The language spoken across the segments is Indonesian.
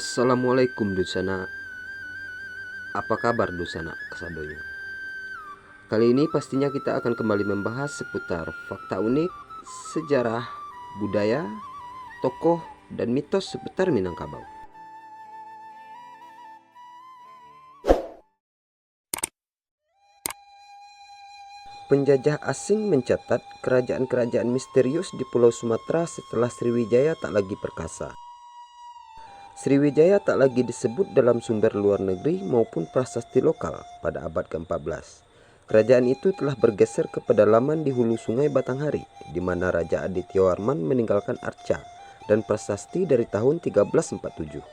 Assalamualaikum Dusana. Apa kabar Dusana Kasadonya? Kali ini pastinya kita akan kembali membahas seputar fakta unik, sejarah, budaya, tokoh, dan mitos seputar Minangkabau. Penjajah asing mencatat kerajaan-kerajaan misterius di Pulau Sumatera setelah Sriwijaya tak lagi perkasa. Sriwijaya tak lagi disebut dalam sumber luar negeri maupun prasasti lokal pada abad ke-14. Kerajaan itu telah bergeser ke pedalaman di hulu sungai Batanghari, di mana Raja Adityawarman meninggalkan Arca dan prasasti dari tahun 1347.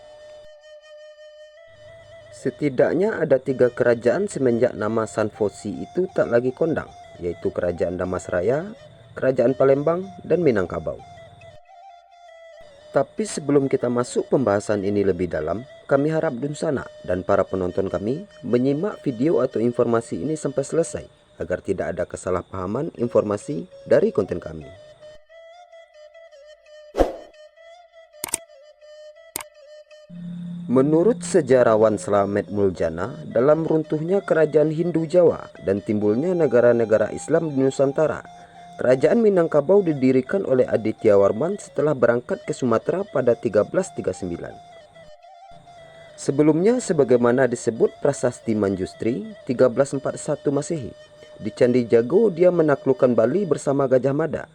Setidaknya ada 3 kerajaan semenjak nama Sanfosi itu tak lagi kondang, yaitu Kerajaan Damasraya, Kerajaan Palembang, dan Minangkabau. Tapi sebelum kita masuk pembahasan ini lebih dalam, kami harap Dunsana dan para penonton kami menyimak video atau informasi ini sampai selesai, agar tidak ada kesalahpahaman informasi dari konten kami. Menurut sejarawan Slamet Muljana, dalam runtuhnya kerajaan Hindu Jawa dan timbulnya negara-negara Islam di Nusantara, Kerajaan Minangkabau didirikan oleh Adityawarman setelah berangkat ke Sumatera pada 1339. Sebelumnya sebagaimana disebut Prasasti Manjustri 1341 Masehi, di Candi Jago dia menaklukkan Bali bersama Gajah Mada.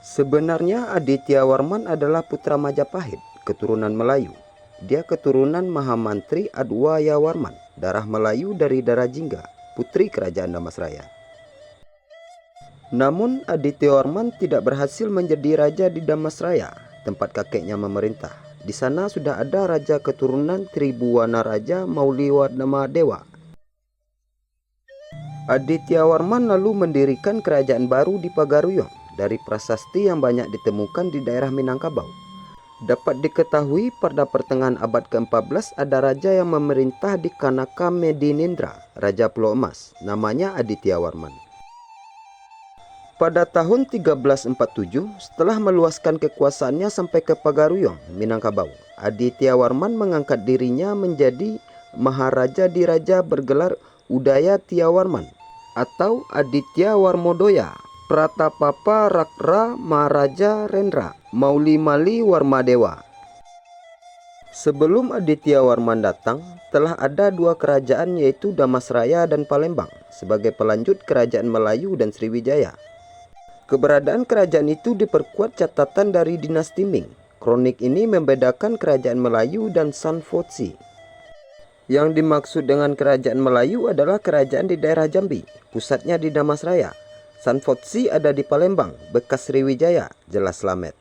Sebenarnya Adityawarman adalah putra Majapahit, keturunan Melayu. Dia keturunan Mahamantri Adwayawarman, darah Melayu dari darah Jingga, putri kerajaan Damasraya. Namun Adityawarman tidak berhasil menjadi raja di Damasraya, tempat kakeknya memerintah. Di sana sudah ada raja keturunan Tribuwana Raja Mauliwadama Dewa. Adityawarman lalu mendirikan kerajaan baru di Pagaruyung dari prasasti yang banyak ditemukan di daerah Minangkabau. Dapat diketahui pada pertengahan abad ke-14 ada raja yang memerintah di Kanaka Medinindra, Raja Pulau Emas, namanya Adityawarman. Pada tahun 1347, setelah meluaskan kekuasaannya sampai ke Pagaruyung, Minangkabau, Adityawarman mengangkat dirinya menjadi Maharaja Diraja bergelar Udaya Tiawarman atau Aditya Warmodoya Pratapapa Rakra Maharaja Rendra Mauli Mali Warmadewa. Sebelum Adityawarman datang, telah ada 2 kerajaan yaitu Damasraya dan Palembang sebagai pelanjut kerajaan Melayu dan Sriwijaya. Keberadaan kerajaan itu diperkuat catatan dari dinasti Ming. Kronik ini membedakan kerajaan Melayu dan Sanfosi. Yang dimaksud dengan kerajaan Melayu adalah kerajaan di daerah Jambi, pusatnya di Damasraya. Sanfosi ada di Palembang, bekas Sriwijaya, jelas Slamet.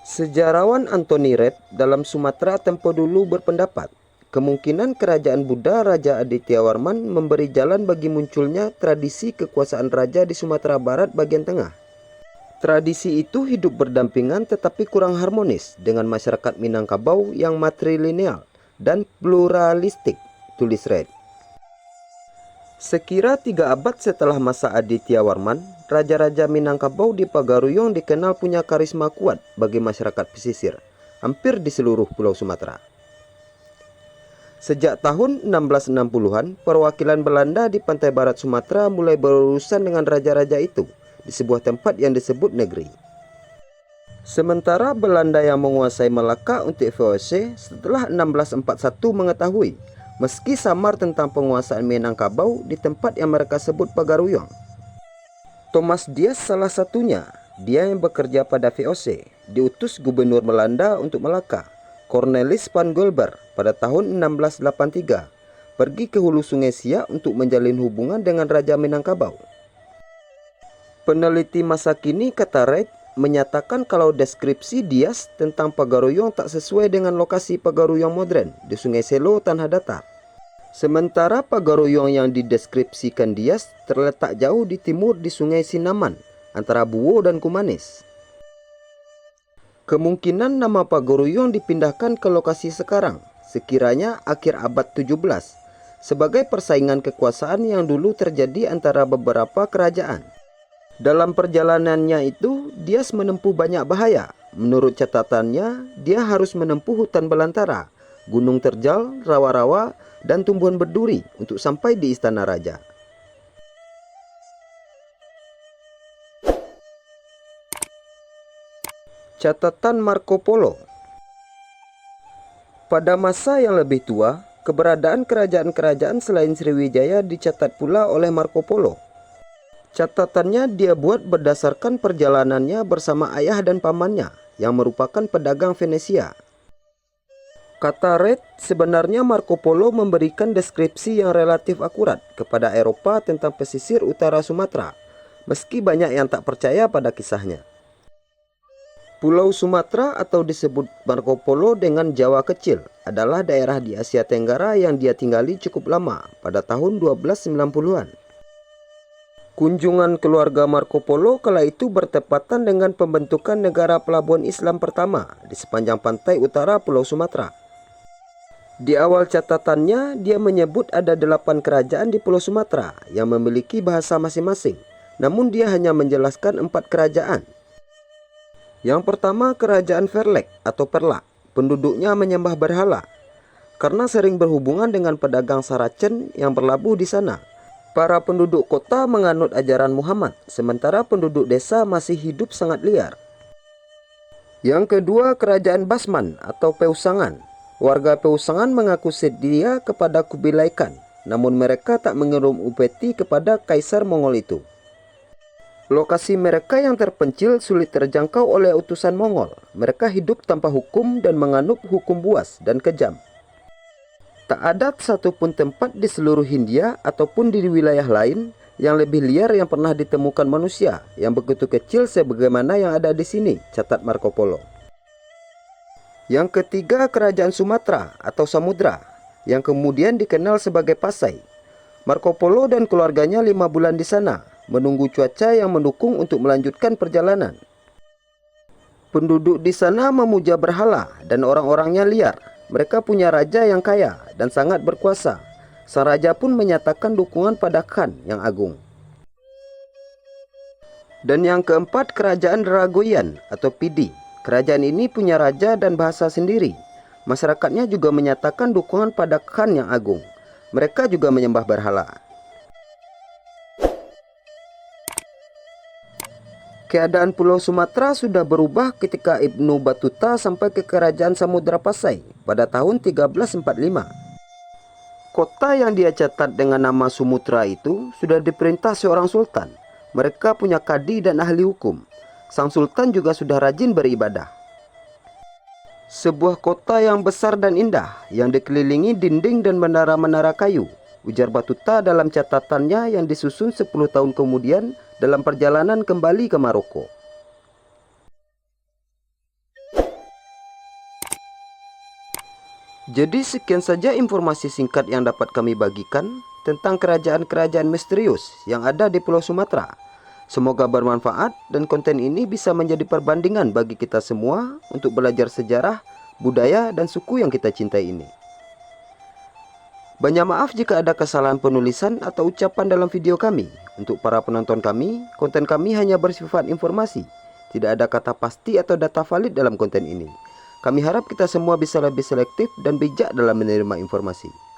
Sejarawan Anthony Read dalam Sumatera tempo dulu berpendapat, kemungkinan kerajaan Buddha Raja Adityawarman memberi jalan bagi munculnya tradisi kekuasaan raja di Sumatera Barat bagian tengah. Tradisi itu hidup berdampingan tetapi kurang harmonis dengan masyarakat Minangkabau yang matrilineal dan pluralistik, tulis Read. Sekira 3 abad setelah masa Adityawarman, raja-raja Minangkabau di Pagaruyung dikenal punya karisma kuat bagi masyarakat pesisir, hampir di seluruh pulau Sumatera. Sejak tahun 1660-an, perwakilan Belanda di pantai barat Sumatera mulai berurusan dengan raja-raja itu di sebuah tempat yang disebut negeri. Sementara Belanda yang menguasai Melaka untuk VOC setelah 1641 mengetahui, meski samar tentang penguasaan Minangkabau di tempat yang mereka sebut Pagaruyung. Thomas Dias salah satunya, dia yang bekerja pada VOC, diutus gubernur Belanda untuk Melaka, Cornelis van Gulber, pada tahun 1683, pergi ke hulu sungai Siak untuk menjalin hubungan dengan Raja Minangkabau. Peneliti masa kini kata Reid menyatakan kalau deskripsi Dias tentang Pagaruyung tak sesuai dengan lokasi Pagaruyung modern di Sungai Selo Tanah Datar. Sementara Pagaruyung yang dideskripsikan Dias terletak jauh di timur di Sungai Sinaman antara Buwo dan Kumanis. Kemungkinan nama Pagaruyung dipindahkan ke lokasi sekarang, sekiranya akhir abad 17, sebagai persaingan kekuasaan yang dulu terjadi antara beberapa kerajaan. Dalam perjalanannya itu, dia menempuh banyak bahaya. Menurut catatannya, dia harus menempuh hutan belantara, gunung terjal, rawa-rawa, dan tumbuhan berduri untuk sampai di istana raja. Catatan Marco Polo. Pada masa yang lebih tua, keberadaan kerajaan-kerajaan selain Sriwijaya dicatat pula oleh Marco Polo. Catatannya dia buat berdasarkan perjalanannya bersama ayah dan pamannya yang merupakan pedagang Venesia. Kata Reid, sebenarnya Marco Polo memberikan deskripsi yang relatif akurat kepada Eropa tentang pesisir utara Sumatera, meski banyak yang tak percaya pada kisahnya. Pulau Sumatera atau disebut Marco Polo dengan Jawa Kecil adalah daerah di Asia Tenggara yang dia tinggali cukup lama pada tahun 1290-an. Kunjungan keluarga Marco Polo kala itu bertepatan dengan pembentukan negara pelabuhan Islam pertama di sepanjang pantai utara Pulau Sumatera. Di awal catatannya, dia menyebut ada 8 kerajaan di Pulau Sumatera yang memiliki bahasa masing-masing. Namun dia hanya menjelaskan 4 kerajaan. Yang pertama, kerajaan Verlek atau Perlak. Penduduknya menyembah berhala karena sering berhubungan dengan pedagang Saracen yang berlabuh di sana. Para penduduk kota menganut ajaran Muhammad, sementara penduduk desa masih hidup sangat liar. Yang kedua, kerajaan Basman atau Peusangan. Warga Peusangan mengaku setia kepada Kubilai Khan, namun mereka tak mengirim upeti kepada Kaisar Mongol itu. Lokasi mereka yang terpencil sulit terjangkau oleh utusan Mongol. Mereka hidup tanpa hukum dan menganut hukum buas dan kejam. Tak ada satupun tempat di seluruh Hindia ataupun di wilayah lain yang lebih liar yang pernah ditemukan manusia yang begitu kecil sebagaimana yang ada di sini, catat Marco Polo. Yang ketiga, kerajaan Sumatera atau Samudra yang kemudian dikenal sebagai Pasai. Marco Polo dan keluarganya 5 bulan di sana, menunggu cuaca yang mendukung untuk melanjutkan perjalanan. Penduduk di sana memuja berhala dan orang-orangnya liar. Mereka punya raja yang kaya dan sangat berkuasa. Sang raja pun menyatakan dukungan pada Khan yang agung. Dan yang keempat, kerajaan Ragoyan atau Pidi. Kerajaan ini punya raja dan bahasa sendiri. Masyarakatnya juga menyatakan dukungan pada Khan yang agung. Mereka juga menyembah berhala. Keadaan Pulau Sumatera sudah berubah ketika Ibnu Battuta sampai ke kerajaan Samudra Pasai pada tahun 1345. Kota yang dia catat dengan nama Sumatra itu sudah diperintah seorang sultan. Mereka punya kadi dan ahli hukum. Sang sultan juga sudah rajin beribadah. Sebuah kota yang besar dan indah yang dikelilingi dinding dan menara-menara kayu, ujar Battuta dalam catatannya yang disusun 10 tahun kemudian dalam perjalanan kembali ke Maroko. Jadi sekian saja informasi singkat yang dapat kami bagikan tentang kerajaan-kerajaan misterius yang ada di Pulau Sumatera. Semoga bermanfaat dan konten ini bisa menjadi perbandingan bagi kita semua untuk belajar sejarah, budaya, dan suku yang kita cintai ini. Banyak maaf jika ada kesalahan penulisan atau ucapan dalam video kami. Untuk para penonton kami, konten kami hanya bersifat informasi. Tidak ada kata pasti atau data valid dalam konten ini. Kami harap kita semua bisa lebih selektif dan bijak dalam menerima informasi.